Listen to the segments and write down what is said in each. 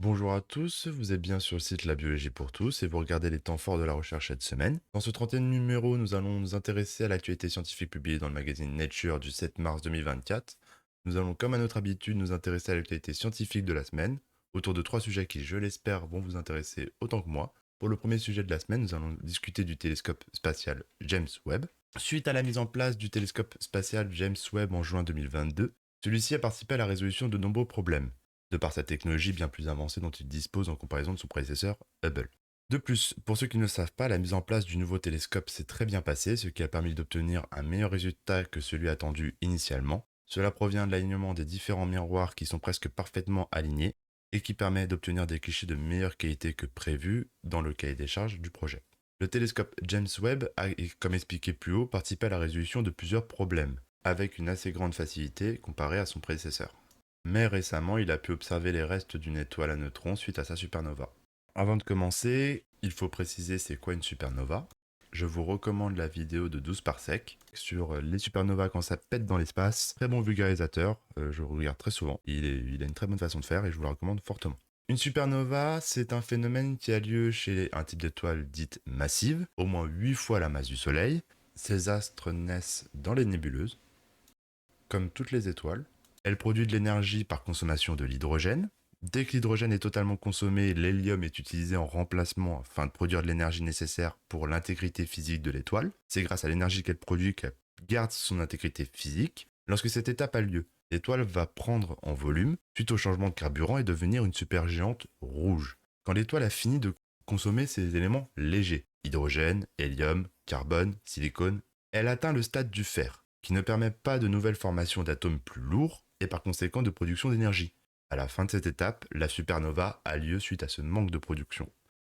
Bonjour à tous, vous êtes bien sur le site La Biologie pour tous et vous regardez les temps forts de la recherche cette semaine. Dans ce 30e numéro, nous allons nous intéresser à l'actualité scientifique publiée dans le magazine Nature du 7 mars 2024. Nous allons, comme à notre habitude, nous intéresser à l'actualité scientifique de la semaine, autour de trois sujets qui, je l'espère, vont vous intéresser autant que moi. Pour le premier sujet de la semaine, nous allons discuter du télescope spatial James Webb. Suite à la mise en place du télescope spatial James Webb en juin 2022, celui-ci a participé à la résolution de nombreux problèmes de par sa technologie bien plus avancée dont il dispose en comparaison de son prédécesseur Hubble. De plus, pour ceux qui ne le savent pas, la mise en place du nouveau télescope s'est très bien passée, ce qui a permis d'obtenir un meilleur résultat que celui attendu initialement. Cela provient de l'alignement des différents miroirs qui sont presque parfaitement alignés et qui permet d'obtenir des clichés de meilleure qualité que prévu dans le cahier des charges du projet. Le télescope James Webb a, comme expliqué plus haut, participé à la résolution de plusieurs problèmes, avec une assez grande facilité comparée à son prédécesseur. Mais récemment, il a pu observer les restes d'une étoile à neutrons suite à sa supernova. Avant de commencer, il faut préciser c'est quoi une supernova. Je vous recommande la vidéo de 12 parsec sur les supernovas quand ça pète dans l'espace. Très bon vulgarisateur, je le regarde très souvent. Il a une très bonne façon de faire et je vous la recommande fortement. Une supernova, c'est un phénomène qui a lieu chez un type d'étoile dite massive, au moins 8 fois la masse du Soleil. Ces astres naissent dans les nébuleuses, comme toutes les étoiles. Elle produit de l'énergie par consommation de l'hydrogène. Dès que l'hydrogène est totalement consommé, l'hélium est utilisé en remplacement afin de produire de l'énergie nécessaire pour l'intégrité physique de l'étoile. C'est grâce à l'énergie qu'elle produit qu'elle garde son intégrité physique. Lorsque cette étape a lieu, l'étoile va prendre en volume suite au changement de carburant et devenir une supergéante rouge. Quand l'étoile a fini de consommer ses éléments légers, hydrogène, hélium, carbone, silicone, elle atteint le stade du fer, qui ne permet pas de nouvelles formations d'atomes plus lourds et par conséquent de production d'énergie. À la fin de cette étape, la supernova a lieu suite à ce manque de production.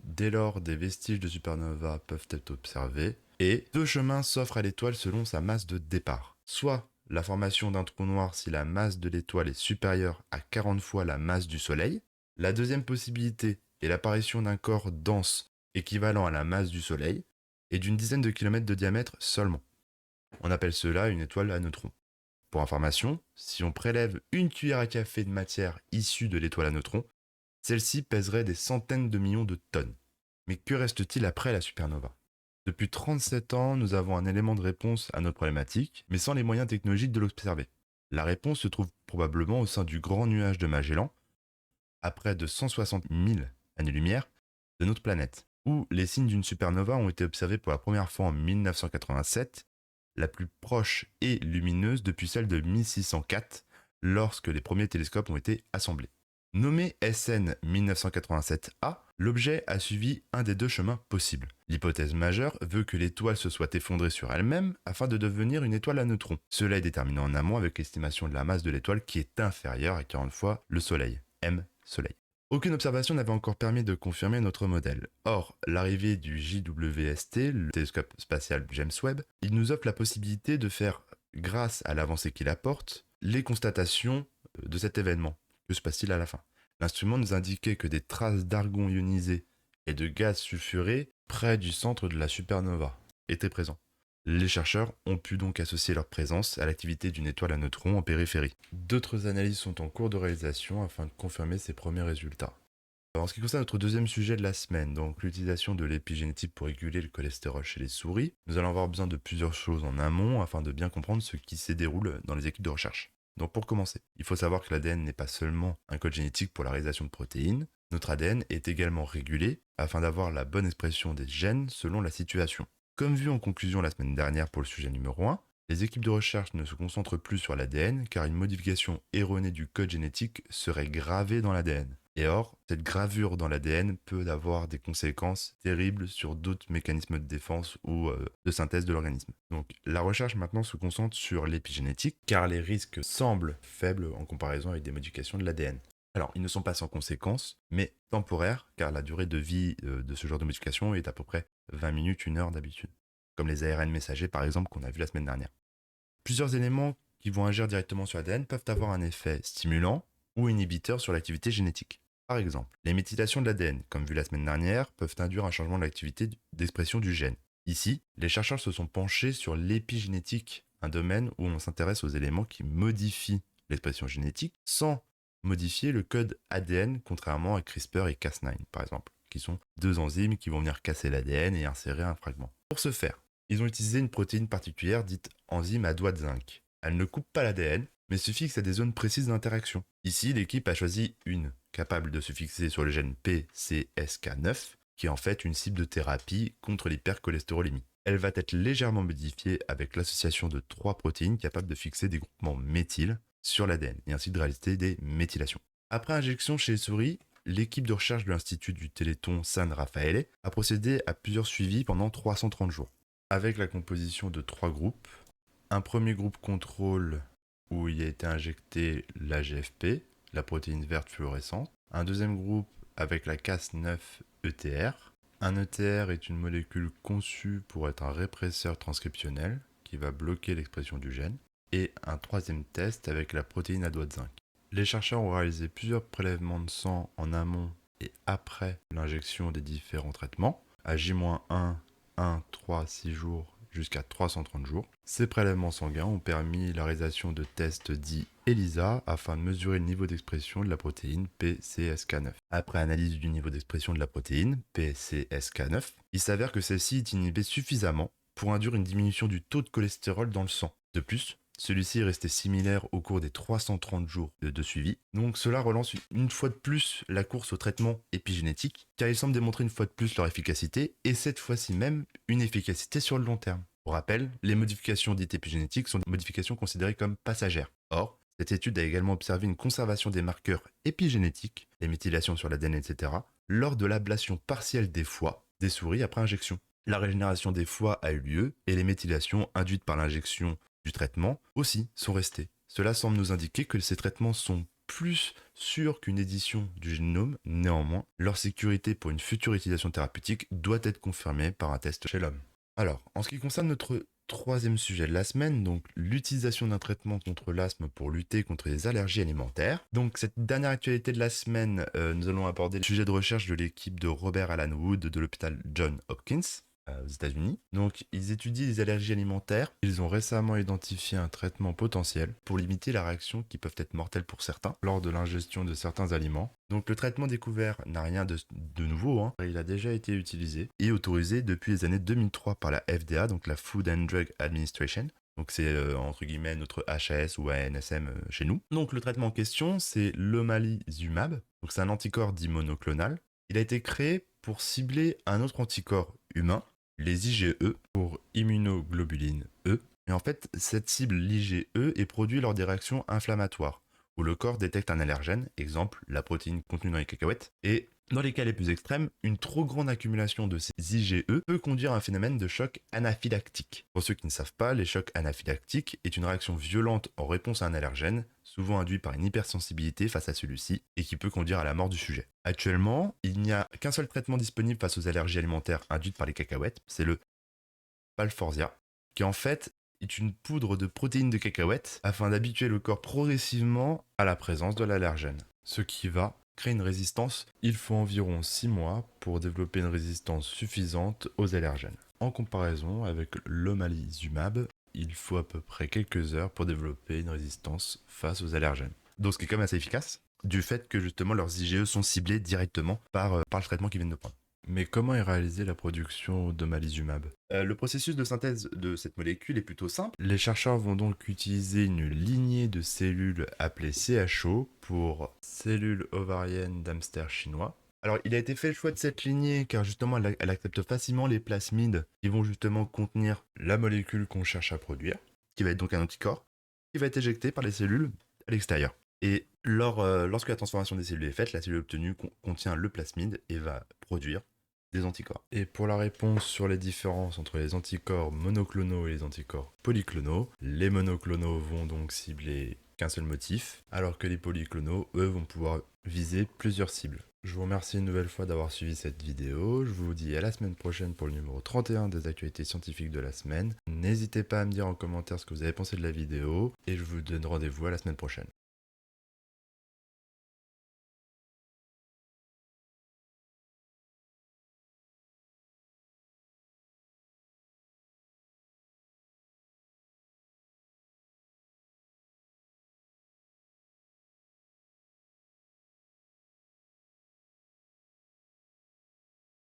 Dès lors, des vestiges de supernova peuvent être observés et deux chemins s'offrent à l'étoile selon sa masse de départ. Soit la formation d'un trou noir si la masse de l'étoile est supérieure à 40 fois la masse du Soleil. La deuxième possibilité est l'apparition d'un corps dense équivalent à la masse du Soleil et d'une dizaine de kilomètres de diamètre seulement. On appelle cela une étoile à neutrons. Pour information, si on prélève une cuillère à café de matière issue de l'étoile à neutrons, celle-ci pèserait des centaines de millions de tonnes. Mais que reste-t-il après la supernova? Depuis 37 ans, nous avons un élément de réponse à notre problématique, mais sans les moyens technologiques de l'observer. La réponse se trouve probablement au sein du grand nuage de Magellan, à près de 160 000 années-lumière de notre planète, où les signes d'une supernova ont été observés pour la première fois en 1987, la plus proche et lumineuse depuis celle de 1604, lorsque les premiers télescopes ont été assemblés. Nommé SN 1987A, l'objet a suivi un des deux chemins possibles. L'hypothèse majeure veut que l'étoile se soit effondrée sur elle-même afin de devenir une étoile à neutrons. Cela est déterminé en amont avec l'estimation de la masse de l'étoile qui est inférieure à 40 fois le Soleil, M Soleil. Aucune observation n'avait encore permis de confirmer notre modèle. Or, l'arrivée du JWST, le télescope spatial James Webb, il nous offre la possibilité de faire, grâce à l'avancée qu'il apporte, les constatations de cet événement. Que se passe-t-il à la fin? L'instrument nous indiquait que des traces d'argon ionisé et de gaz sulfuré près du centre de la supernova étaient présents. Les chercheurs ont pu donc associer leur présence à l'activité d'une étoile à neutrons en périphérie. D'autres analyses sont en cours de réalisation afin de confirmer ces premiers résultats. Alors, en ce qui concerne notre deuxième sujet de la semaine, donc l'utilisation de l'épigénétique pour réguler le cholestérol chez les souris, nous allons avoir besoin de plusieurs choses en amont afin de bien comprendre ce qui se déroule dans les équipes de recherche. Donc pour commencer, il faut savoir que l'ADN n'est pas seulement un code génétique pour la réalisation de protéines, notre ADN est également régulé afin d'avoir la bonne expression des gènes selon la situation. Comme vu en conclusion la semaine dernière pour le sujet numéro 1, les équipes de recherche ne se concentrent plus sur l'ADN car une modification erronée du code génétique serait gravée dans l'ADN. Et or, cette gravure dans l'ADN peut avoir des conséquences terribles sur d'autres mécanismes de défense ou de synthèse de l'organisme. Donc la recherche maintenant se concentre sur l'épigénétique car les risques semblent faibles en comparaison avec des modifications de l'ADN. Alors, ils ne sont pas sans conséquences, mais temporaires, car la durée de vie de ce genre de modification est à peu près 20 minutes, 1 heure d'habitude, comme les ARN messagers par exemple qu'on a vu la semaine dernière. Plusieurs éléments qui vont agir directement sur l'ADN peuvent avoir un effet stimulant ou inhibiteur sur l'activité génétique. Par exemple, les méthylations de l'ADN, comme vu la semaine dernière, peuvent induire un changement de l'activité d'expression du gène. Ici, les chercheurs se sont penchés sur l'épigénétique, un domaine où on s'intéresse aux éléments qui modifient l'expression génétique sans modifier le code ADN, contrairement à CRISPR et Cas9 par exemple, qui sont deux enzymes qui vont venir casser l'ADN et insérer un fragment. Pour ce faire, ils ont utilisé une protéine particulière dite enzyme à doigt de zinc. Elle ne coupe pas l'ADN, mais se fixe à des zones précises d'interaction. Ici, l'équipe a choisi une capable de se fixer sur le gène PCSK9, qui est en fait une cible de thérapie contre l'hypercholestérolémie. Elle va être légèrement modifiée avec l'association de 3 protéines capables de fixer des groupements méthyl sur l'ADN et ainsi de réaliser des méthylations. Après injection chez les souris, l'équipe de recherche de l'Institut du Téléthon San Raffaele a procédé à plusieurs suivis pendant 330 jours, avec la composition de 3 groupes. Un premier groupe contrôle où il a été injecté la GFP, la protéine verte fluorescente. Un deuxième groupe avec la Cas9-ETR. Un ETR est une molécule conçue pour être un répresseur transcriptionnel qui va bloquer l'expression du gène. Et un troisième test avec la protéine à doigt de zinc. Les chercheurs ont réalisé plusieurs prélèvements de sang en amont et après l'injection des différents traitements, à J-1, 1, 3, 6 jours jusqu'à 330 jours. Ces prélèvements sanguins ont permis la réalisation de tests dits ELISA afin de mesurer le niveau d'expression de la protéine PCSK9. Après analyse du niveau d'expression de la protéine PCSK9, il s'avère que celle-ci est inhibée suffisamment pour induire une diminution du taux de cholestérol dans le sang. De plus, celui-ci est resté similaire au cours des 330 jours de suivi. Donc cela relance une fois de plus la course au traitement épigénétique, car il semble démontrer une fois de plus leur efficacité, et cette fois-ci même une efficacité sur le long terme. Pour rappel, les modifications dites épigénétiques sont des modifications considérées comme passagères. Or, cette étude a également observé une conservation des marqueurs épigénétiques, les méthylations sur l'ADN, etc., lors de l'ablation partielle des foies des souris après injection. La régénération des foies a eu lieu, et les méthylations induites par l'injection du traitement aussi sont restés. Cela semble nous indiquer que ces traitements sont plus sûrs qu'une édition du génome. Néanmoins, leur sécurité pour une future utilisation thérapeutique doit être confirmée par un test chez l'homme. Alors, en ce qui concerne notre troisième sujet de la semaine, donc l'utilisation d'un traitement contre l'asthme pour lutter contre les allergies alimentaires. Donc cette dernière actualité de la semaine, nous allons aborder le sujet de recherche de l'équipe de Robert Alan Wood de l'hôpital Johns Hopkins aux États-Unis. Donc, ils étudient les allergies alimentaires. Ils ont récemment identifié un traitement potentiel pour limiter la réaction qui peuvent être mortelles pour certains lors de l'ingestion de certains aliments. Donc, le traitement découvert n'a rien de nouveau, hein. Il a déjà été utilisé et autorisé depuis les années 2003 par la FDA, donc la Food and Drug Administration. Donc c'est entre guillemets notre HAS ou ANSM chez nous. Donc le traitement en question, c'est l'omalizumab. Donc c'est un anticorps dit monoclonal. Il a été créé pour cibler un autre anticorps humain, les IgE, pour immunoglobulines E. Et en fait, cette cible, l'IgE, est produite lors des réactions inflammatoires, où le corps détecte un allergène, exemple la protéine contenue dans les cacahuètes, et dans les cas les plus extrêmes, une trop grande accumulation de ces IgE peut conduire à un phénomène de choc anaphylactique. Pour ceux qui ne savent pas, les chocs anaphylactiques est une réaction violente en réponse à un allergène, souvent induit par une hypersensibilité face à celui-ci, et qui peut conduire à la mort du sujet. Actuellement, il n'y a qu'un seul traitement disponible face aux allergies alimentaires induites par les cacahuètes, c'est le Palforzia, qui en fait est une poudre de protéines de cacahuètes afin d'habituer le corps progressivement à la présence de l'allergène. Ce qui va créer une résistance. Il faut environ 6 mois pour développer une résistance suffisante aux allergènes. En comparaison avec l'omalizumab, il faut à peu près quelques heures pour développer une résistance face aux allergènes. Donc ce qui est quand même assez efficace, du fait que justement leurs IgE sont ciblés directement par le traitement qu'ils viennent de prendre. Mais comment est réalisée la production d'omalizumab ? Le processus de synthèse de cette molécule est plutôt simple. Les chercheurs vont donc utiliser une lignée de cellules appelées CHO pour cellules ovariennes d'hamster chinois. Alors, il a été fait le choix de cette lignée car justement elle accepte facilement les plasmides qui vont justement contenir la molécule qu'on cherche à produire, qui va être donc un anticorps, qui va être éjecté par les cellules à l'extérieur. Et lorsque la transformation des cellules est faite, la cellule obtenue contient le plasmide et va produire des anticorps. Et pour la réponse sur les différences entre les anticorps monoclonaux et les anticorps polyclonaux, les monoclonaux vont donc cibler qu'un seul motif, alors que les polyclonaux, eux, vont pouvoir viser plusieurs cibles. Je vous remercie une nouvelle fois d'avoir suivi cette vidéo. Je vous dis à la semaine prochaine pour le numéro 31 des actualités scientifiques de la semaine. N'hésitez pas à me dire en commentaire ce que vous avez pensé de la vidéo et je vous donne rendez-vous à la semaine prochaine.